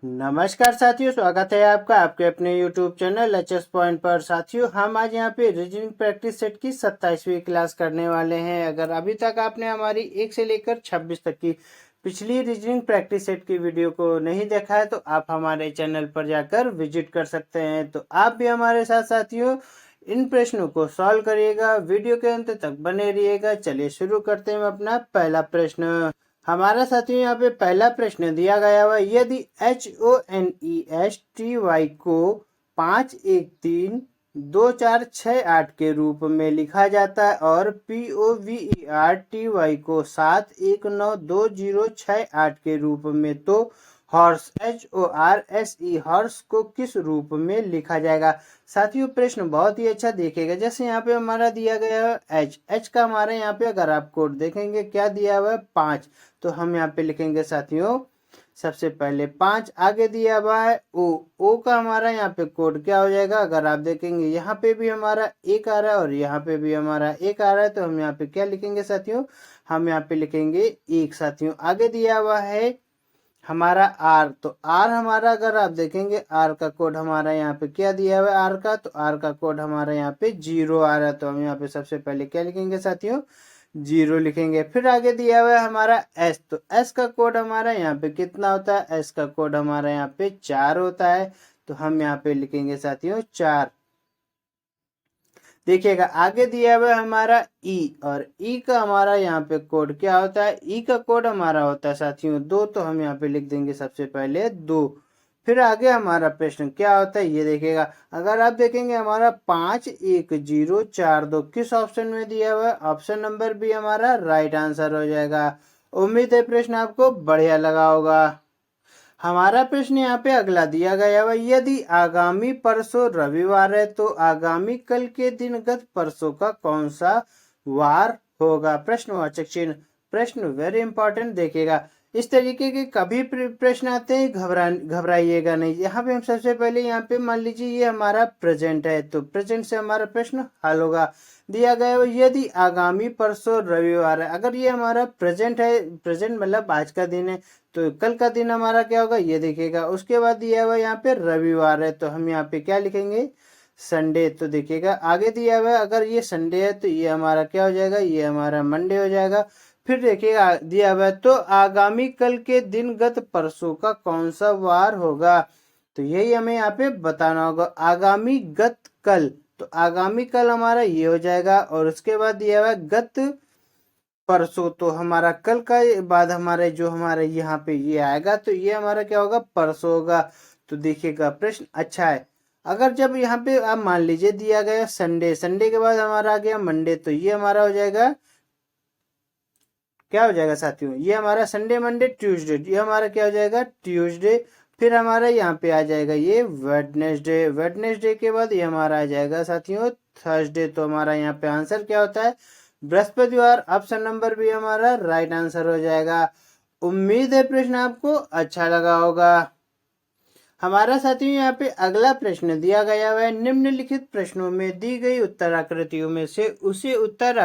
नमस्कार साथियों, स्वागत है आपका आपके अपने YouTube चैनल एचएस पॉइंट पर। साथियों, हम आज यहाँ पे रीजनिंग प्रैक्टिस सेट की 27वीं क्लास करने वाले हैं। अगर अभी तक आपने हमारी 1 से लेकर 26 तक की पिछली रीजनिंग प्रैक्टिस सेट की वीडियो को नहीं देखा है तो आप हमारे चैनल पर जाकर विजिट कर सकते हैं। तो आप भी हमारे साथ साथियों इन प्रश्नों को सॉल्व करिएगा, वीडियो के अंत तक बने रहिएगा। चलिए शुरू करते हैं अपना पहला प्रश्न। हमारा साथियों यहाँ पे पहला प्रश्न दिया गया हुआ, यदि HONESTY को 5132468 के रूप में लिखा जाता है और POVERTY को 7192068 के रूप में, तो हॉर्स HORSE हॉर्स को किस रूप में लिखा जाएगा। साथियों प्रश्न बहुत ही अच्छा देखिएगा। जैसे यहाँ पे हमारा दिया गया है एच का हमारा यहाँ पे अगर आप कोड देखेंगे क्या दिया हुआ है 5, तो हम यहाँ पे लिखेंगे साथियों सबसे पहले 5। आगे दिया हुआ है ओ का हमारा यहाँ पे कोड क्या हो जाएगा, अगर आप देखेंगे यहाँ पे भी हमारा एक आ रहा है और यहाँ पे भी हमारा एक आ रहा है, तो हम यहाँ पे क्या लिखेंगे साथियों, हम यहाँ पे लिखेंगे एक। साथियों आगे दिया हुआ है हमारा आर, तो आर हमारा अगर आप देखेंगे आर का कोड हमारा यहाँ पे क्या दिया हुआ है आर का, तो आर का कोड हमारा यहाँ पे 0 आ रहा है, तो हम यहाँ पे सबसे पहले क्या लिखेंगे साथियों 0 लिखेंगे। फिर आगे दिया हुआ है हमारा एस, तो एस का कोड हमारा यहाँ पे कितना होता है, एस का कोड हमारा यहाँ पे 4 होता है, तो हम यहाँ पे लिखेंगे साथियों 4। देखिएगा आगे दिया हुआ है हमारा ई, और ई का हमारा यहाँ पे कोड क्या होता है, ई का कोड हमारा होता है साथियों 2, तो हम यहाँ पे लिख देंगे सबसे पहले 2। फिर आगे हमारा प्रश्न क्या होता है ये देखिएगा, अगर आप देखेंगे हमारा 51042 किस ऑप्शन में दिया हुआ है, ऑप्शन नंबर बी हमारा राइट आंसर हो जाएगा। उम्मीद है प्रश्न आपको बढ़िया लगा होगा। हमारा प्रश्न यहाँ पे अगला दिया गया है, यदि आगामी परसों रविवार है तो आगामी कल के दिन गत परसों का कौन सा वार होगा। प्रश्नवाचक चिन्ह, प्रश्न वेरी इंपॉर्टेंट देखिएगा। इस तरीके के कभी प्रश्न आते हैं घबराइएगा नहीं। यहाँ पे हम सबसे पहले यहाँ पे मान लीजिए ये हमारा प्रेजेंट है, तो प्रेजेंट से हमारा प्रश्न हल होगा। दिया गया है यदि आगामी परसों रविवार है, अगर ये हमारा प्रेजेंट है, प्रेजेंट मतलब आज का दिन है, तो कल का दिन हमारा क्या होगा ये देखिएगा। उसके बाद दिया हुआ यहाँ पे रविवार है, तो हम यहाँ पे क्या लिखेंगे संडे। तो देखिएगा आगे दिया हुआ है अगर ये संडे है तो ये हमारा क्या हो जाएगा, ये हमारा मंडे हो जाएगा। फिर देखिएगा दिया हुआ है तो आगामी कल के दिन गत परसों का कौन सा वार होगा, तो यही हमें यहाँ पे बताना होगा। आगामी गत कल, तो आगामी कल हमारा ये हो जाएगा, और उसके बाद दिया हुआ है गत परसों, तो हमारा कल का बाद हमारे जो हमारे यहाँ पे ये आएगा, तो ये हमारा क्या होगा परसों होगा। तो देखिएगा प्रश्न अच्छा है। अगर जब यहाँ पे आप मान लीजिए दिया गया संडे, संडे के बाद हमारा आ गया मंडे, तो ये हमारा हो जाएगा क्या हो जाएगा साथियों, ये हमारा संडे मंडे ट्यूसडे, ये हमारा क्या हो जाएगा ट्यूसडे। फिर हमारा यहाँ पे आ जाएगा ये वेडनेसडे, वेडनेसडे के बाद ये हमारा आ जाएगा साथियों थर्सडे। तो हमारा यहाँ पे आंसर क्या होता है बृहस्पतिवार। ऑप्शन नंबर बी हमारा राइट आंसर हो जाएगा। उम्मीद है प्रश्न आपको अच्छा लगा होगा। हमारा साथियों यहाँ पे अगला प्रश्न दिया गया है, निम्नलिखित प्रश्नों में दी गई उत्तर आकृतियों में से उस उत्तर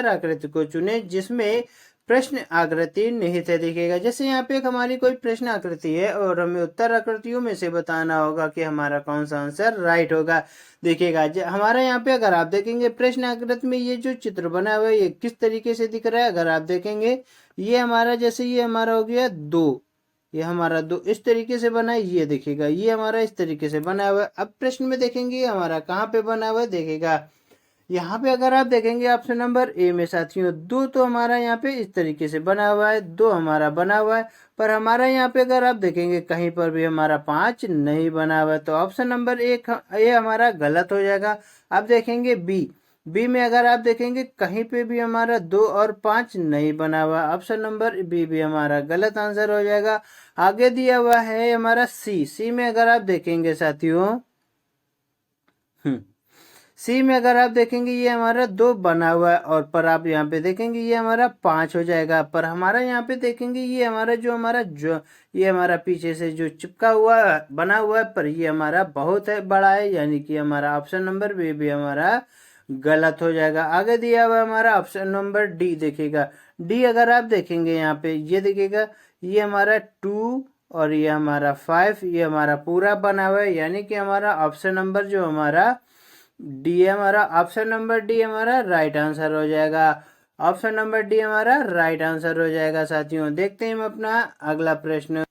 आकृति को चुने जिसमें प्रश्न आकृति निहित है। देखिएगा जैसे यहाँ पे एक हमारी कोई प्रश्न आकृति है और हमें उत्तर आकृतियों में से बताना होगा कि हमारा कौन सा आंसर राइट होगा। देखिएगा हमारा यहाँ पे अगर आप देखेंगे प्रश्न आकृति में ये जो चित्र बना हुआ है ये किस तरीके से दिख रहा है, अगर आप देखेंगे ये हमारा जैसे ये हमारा हो गया 2, ये हमारा 2 इस तरीके से बना है, ये देखिएगा ये हमारा इस तरीके से बना हुआ है। अब प्रश्न में देखेंगे हमारा कहाँ पे बना हुआ है, देखिएगा यहाँ पे अगर आप देखेंगे ऑप्शन नंबर ए में साथियों 2, तो हमारा यहाँ पे इस तरीके से बना हुआ है, 2 हमारा बना हुआ है। पर हमारा यहाँ पे अगर आप देखेंगे कहीं पर भी हमारा 5 नहीं बना हुआ है, तो ऑप्शन नंबर ए हमारा गलत हो जाएगा। आप देखेंगे बी में अगर आप देखेंगे कहीं पे भी हमारा 2 और 5 नहीं बना हुआ, ऑप्शन नंबर बी भी हमारा गलत आंसर हो जाएगा। आगे दिया हुआ है हमारा सी में अगर आप देखेंगे साथियों सी में अगर आप देखेंगे ये हमारा 2 बना हुआ है, और पर आप यहाँ पे देखेंगे ये हमारा 5 हो जाएगा। पर हमारा यहाँ पे देखेंगे ये हमारा जो ये हमारा पीछे से जो चिपका हुआ बना हुआ है, पर ये हमारा बहुत है बड़ा है, यानी कि हमारा ऑप्शन नंबर बी भी हमारा गलत हो जाएगा। आगे दिया हुआ हमारा ऑप्शन नंबर डी, देखिएगा डी अगर आप देखेंगे यहाँ पे ये देखिएगा ये हमारा 2 और ये हमारा 5, ये हमारा पूरा बना हुआ है, यानी कि हमारा ऑप्शन नंबर जो हमारा डी है, हमारा ऑप्शन नंबर डी हमारा राइट आंसर हो जाएगा। ऑप्शन नंबर डी हमारा राइट आंसर हो जाएगा साथियों। देखते हैं हम अपना अगला प्रश्न।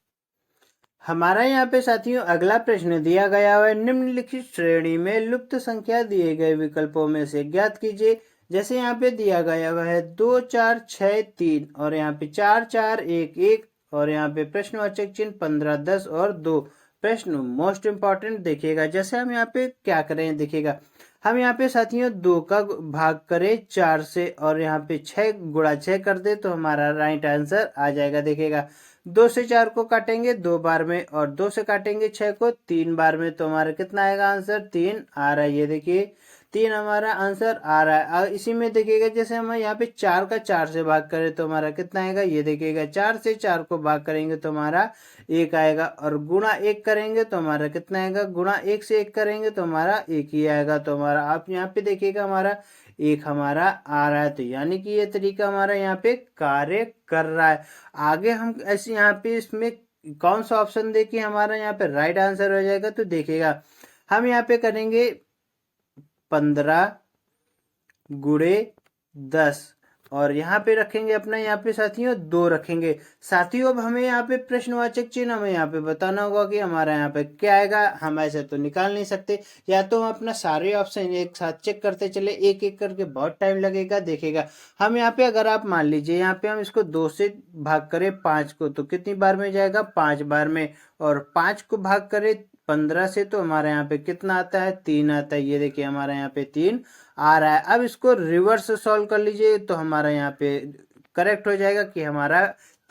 हमारा यहाँ पे साथियों अगला प्रश्न दिया गया है, निम्नलिखित श्रेणी में लुप्त संख्या दिए गए विकल्पों में से ज्ञात कीजिए। जैसे यहाँ पे दिया गया हुआ है 2 4 6 3 और यहाँ पे 4 4 1 1 और यहाँ पे प्रश्नवाचक चिन्ह 15 10 और 2। प्रश्न मोस्ट इंपॉर्टेंट देखिएगा। जैसे हम यहाँ पे क्या करें देखिएगा, हम यहाँ पे साथियों 2 का भाग करें 4 से और यहाँ पे 6 गुणा 6 कर दे तो हमारा राइट आंसर आ जाएगा। देखिएगा 2 से 4 को काटेंगे 2 बार में और 2 से काटेंगे 6 को 3 बार में तो हमारा कितना आएगा आंसर 3 आ रहा है। ये देखिए 3 हमारा आंसर आ रहा है। इसी में देखिएगा जैसे हम यहाँ पे 4 का 4 से भाग करें तो हमारा कितना आएगा, ये देखिएगा 4 से 4 को भाग करेंगे तो हमारा 1 आएगा और गुणा 1 करेंगे तो हमारा कितना आएगा, गुणा 1 से 1 करेंगे तो हमारा 1 ही आएगा। तो हमारा आप यहाँ पे देखिएगा हमारा 1 हमारा आ रहा है। तो यानी कि ये तरीका हमारा यहाँ पे कार्य कर रहा है। आगे हम ऐसे यहाँ पे इसमें कौन सा ऑप्शन दे कि हमारा यहाँ पे राइट आंसर हो जाएगा, तो देखिएगा हम यहाँ पे करेंगे 15 गुणे 10 और यहाँ पे रखेंगे अपना यहाँ पे साथियों 2 रखेंगे। साथियों अब हमें यहाँ पे प्रश्नवाचक चिन्ह हमें यहाँ पे बताना होगा कि हमारा यहाँ पे क्या आएगा। हम ऐसे तो निकाल नहीं सकते, या तो हम अपना सारे ऑप्शन एक साथ चेक करते चले, एक एक करके बहुत टाइम लगेगा। देखिएगा हम यहाँ पे अगर आप मान लीजिए यहाँ पे हम इसको 2 से भाग करें 5 को तो कितनी बार में जाएगा, 5 बार में, और 5 को भाग करें 15 से तो हमारे यहाँ पे कितना आता है, 3 आता है। ये देखिए हमारे यहाँ पे 3 आ रहा है। अब इसको रिवर्स सॉल्व कर लीजिए तो हमारा यहाँ पे करेक्ट हो जाएगा कि हमारा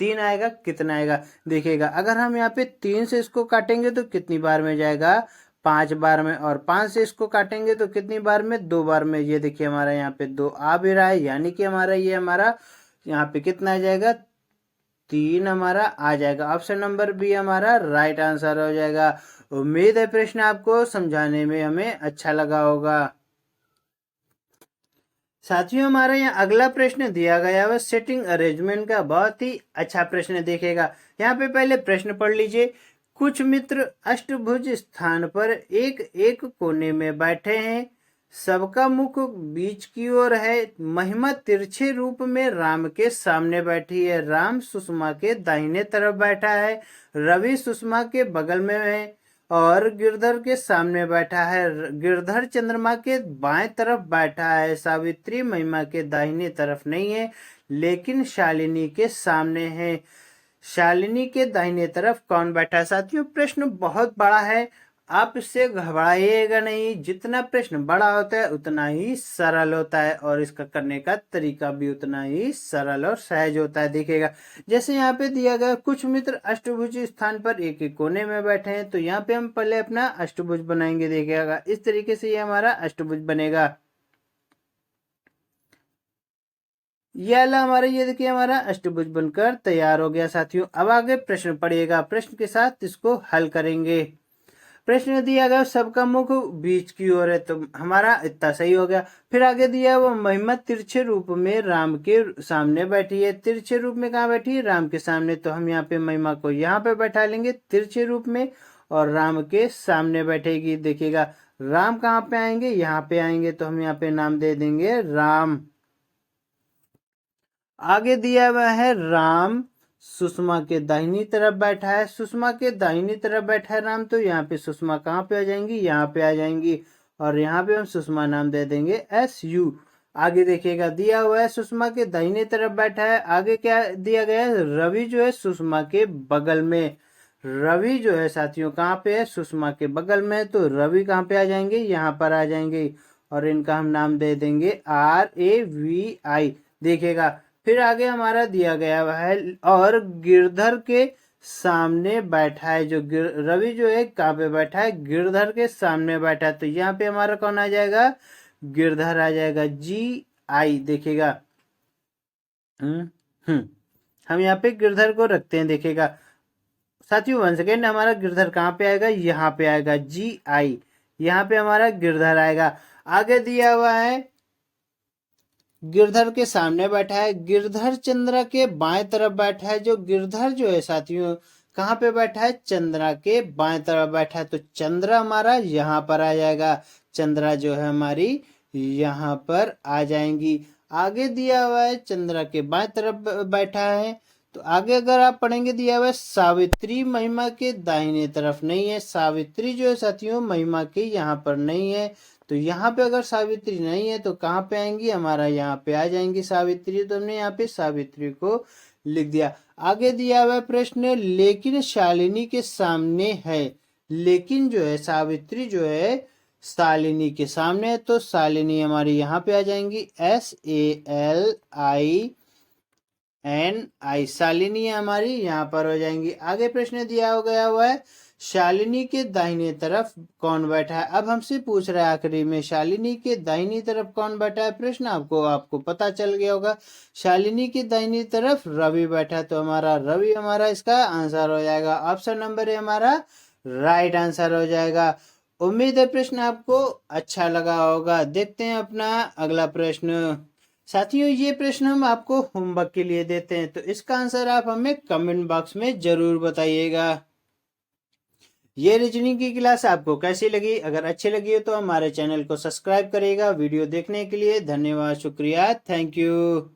3 आएगा। कितना आएगा देखिएगा, अगर हम यहाँ पे 3 से इसको काटेंगे तो कितनी बार में जाएगा, 5 बार में, और 5 से इसको काटेंगे तो कितनी बार में, 2 बार में। ये देखिए हमारा यहाँ पे 2 आ भी रहा है, यानी कि हमारा ये हमारा यहाँ पे कितना आ जाएगा, 3 हमारा आ जाएगा। ऑप्शन नंबर बी हमारा राइट आंसर हो जाएगा। उम्मीद है प्रश्न आपको समझाने में हमें अच्छा लगा होगा। साथियों हमारा यहाँ अगला प्रश्न दिया गया है सेटिंग अरेंजमेंट का, बहुत ही अच्छा प्रश्न देखेगा। यहाँ पे पहले प्रश्न पढ़ लीजिए। कुछ मित्र अष्टभुज स्थान पर एक एक कोने में बैठे हैं, सबका मुख बीच की ओर है। महिमा तिरछे रूप में राम के सामने बैठी है। राम सुषमा के दाहिने तरफ बैठा है, रवि सुषमा के बगल में है और गिरधर के सामने बैठा है। गिरधर चंद्रमा के बाएं तरफ बैठा है। सावित्री महिमा के दाहिने तरफ नहीं है लेकिन शालिनी के सामने है। शालिनी के दाहिने तरफ कौन बैठा है। साथियों प्रश्न बहुत बड़ा है, आप इससे घबराइएगा नहीं। जितना प्रश्न बड़ा होता है उतना ही सरल होता है और इसका करने का तरीका भी उतना ही सरल और सहज होता है। देखिएगा जैसे यहाँ पे दिया गया कुछ मित्र अष्टभुज स्थान पर एक एक कोने में बैठे हैं, तो यहाँ पे हम पहले अपना अष्टभुज बनाएंगे। देखिएगा इस तरीके से ये हमारा अष्टभुज बनेगा। यह वाला हमारा ये देखिए हमारा अष्टभुज बनकर तैयार हो गया। साथियों अब आगे प्रश्न पढ़िएगा, प्रश्न के साथ इसको हल करेंगे। प्रश्न दिया गया सबका मुख बीच की ओर है, तो हमारा इतना सही हो गया। फिर आगे दिया वो महिमा तिरछे रूप में राम के सामने बैठी है। तिरछे रूप में कहाँ बैठी है, राम के सामने, तो हम यहाँ पे महिमा को यहाँ पे बैठा लेंगे तिरछे रूप में और राम के सामने बैठेगी। देखिएगा राम कहाँ पे आएंगे, यहाँ पे आएंगे, तो हम यहाँ पे नाम दे देंगे राम। आगे दिया हुआ है राम सुषमा के दाहिनी तरफ बैठा है। सुषमा के दाहिनी तरफ बैठा है राम, तो यहाँ पे सुषमा कहाँ पे आ जाएंगी, यहाँ पे आ जाएंगी और यहाँ पे हम सुषमा नाम दे देंगे SU। आगे देखिएगा दिया हुआ है सुषमा के दाहिने तरफ बैठा है। आगे क्या दिया गया है, रवि जो है सुषमा के बगल में। रवि जो है साथियों कहाँ पे है, सुषमा के बगल में, तो रवि कहाँ पे आ जाएंगे, यहाँ पर आ जाएंगे और इनका हम नाम दे देंगे RAVI। देखिएगा फिर आगे हमारा दिया गया है और गिरधर के सामने बैठा है। जो रवि जो है कहाँ पे बैठा है, गिरधर के सामने बैठा है, तो यहाँ पे हमारा कौन आ जाएगा, गिरधर आ जाएगा GI। देखिएगा हम यहाँ पे गिरधर को रखते हैं। देखिएगा साथियों वन सेकेंड, हमारा गिरधर कहाँ पे आएगा, यहाँ पे आएगा GI, यहाँ पे हमारा गिरधर आएगा। आगे दिया हुआ है गिरधर के सामने बैठा है, गिरधर चंद्र के बाएं तरफ बैठा है। जो गिरधर जो है साथियों कहाँ पे बैठा है, चंद्रा के बाएं तरफ बैठा है, तो चंद्रा हमारा यहाँ पर आ जाएगा, चंद्रा जो है हमारी यहाँ पर आ जाएंगी। आगे दिया हुआ है चंद्रा के बाएं तरफ बैठा है, तो आगे अगर आप पढ़ेंगे दिया हुआ है सावित्री महिमा के दाहिने तरफ नहीं है, सावित्री जो है साथियों महिमा के यहाँ पर नहीं है, तो यहाँ पे अगर सावित्री नहीं है तो कहाँ पे आएंगी, हमारा यहाँ पे आ जाएंगी सावित्री, तो हमने यहाँ पे सावित्री को लिख दिया। आगे दिया हुआ प्रश्न, लेकिन शालिनी के सामने है, लेकिन जो है सावित्री जो है शालिनी के सामने है, तो शालिनी हमारी यहाँ पे आ जाएंगी, SALINI, शालिनी हमारी यहाँ पर हो जाएंगी। आगे प्रश्न दिया हो गया हुआ है, शालिनी के दाहिने तरफ कौन बैठा है। अब हमसे पूछ रहा है आखिरी में, शालिनी के दाहिनी तरफ कौन बैठा है, प्रश्न आपको पता चल गया होगा। शालिनी के दाहिनी तरफ रवि बैठा है, तो हमारा रवि हमारा इसका आंसर हो जाएगा। ऑप्शन नंबर है हमारा राइट आंसर हो जाएगा। उम्मीद है प्रश्न आपको अच्छा लगा होगा। देखते हैं अपना अगला प्रश्न। साथियों ये प्रश्न हम आपको होमवर्क के लिए देते हैं, तो इसका आंसर आप हमें कमेंट बॉक्स में जरूर बताइएगा। ये रीजनिंग की क्लास आपको कैसी लगी, अगर अच्छी लगी हो तो हमारे चैनल को सब्सक्राइब करिएगा। वीडियो देखने के लिए धन्यवाद, शुक्रिया, थैंक यू।